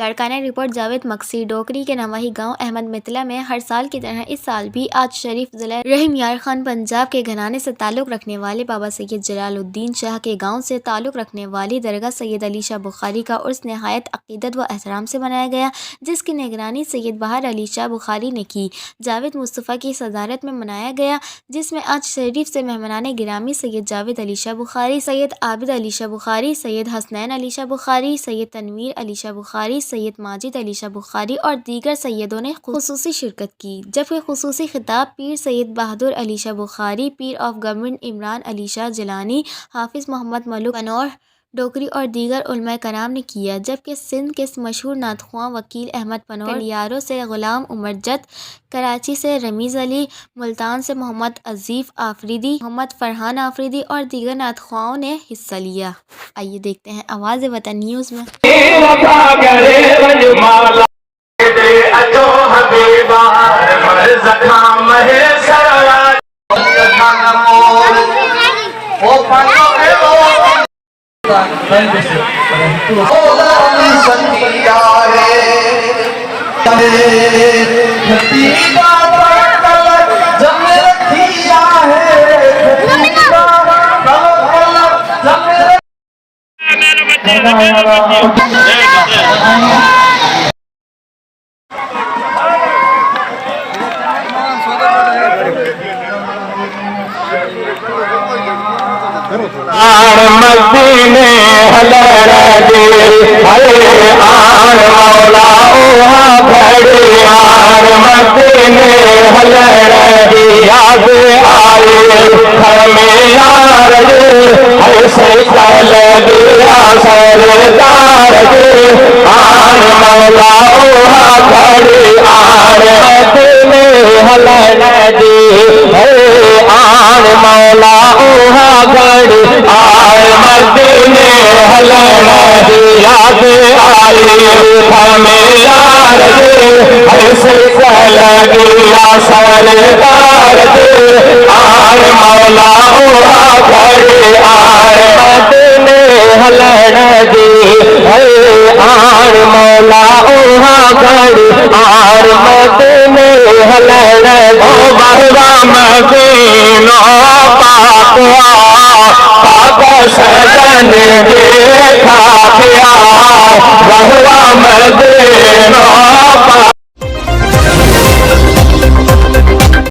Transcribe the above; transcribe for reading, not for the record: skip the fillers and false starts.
Larkana report Javed Maksi डोकरी के नवाही गांव अहमद मितला में हर साल की तरह इस साल भी आज शरीफ ज़िला रहीम यार खान पंजाब के घराने से ताल्लुक़ रखने वाले बाबा सैयद जलालुद्दीन शाह के गांव से ताल्लुक़ रखने वाली दरगाह सैयद अली शाह बुखारी का उर्स नहायत अक़ीदत व एहतराम से मनाया गया, जिसकी निगरानी सैयद बहार अली शाह बुखारी ने की। जावेद मुस्तफ़ा की सदारत में मनाया गया, जिसमें आज शरीफ से मेहमानान गिरामी सैयद जावेद अली शाह बुखारी, सैयद आबिद अली शाह बुखारी, सैयद हसनैन अली शाह बुखारी, सैयद तनवीर अली शाह बुखारी, सैयद माजिद अली शाह बुखारी और दीगर सैयदों ने खुसूसी शिरकत की। जबकि खुसूसी खिताब पीर सैयद बहादुर अली शाह बुखारी, पीर ऑफ गवर्नमेंट इमरान अली शाह जिलानी, हाफिज़ मोहम्मद मलूक कनौर डोकरी और दीगर उलमा कराम ने किया। जबकि सिंध के मशहूर नातख्वां वकील अहमद पनौर, कलियारों से गुलाम उमर जत, कराची से रमीज़ अली, मुल्तान से मोहम्मद अजीफ़ आफरीदी, मोहम्मद फरहान आफरीदी और दीगर नातख्वाओं ने हिस्सा लिया। आइए देखते हैं आवाज़ वतन न्यूज़ में। मदीने हलरदी हरे आन मौला ओहा घड़ियार मदीने हलरदी याद आए खमेयार हर से कल दिया सरदार आन मौला ओहा घड़ियार मदीने हलरदी हरे आन मौला ओहा घड़ी आए मदीने हलरदी याद आई हमें यार ऐसे लगिया सरदार आए मौला ओहा घड़ी आए मदीने हलरदी आन मौला ओहा घड़ी आए मदीने हलरदी बहवा मदीनो सजन देखा प्यार बहुआ मदीनो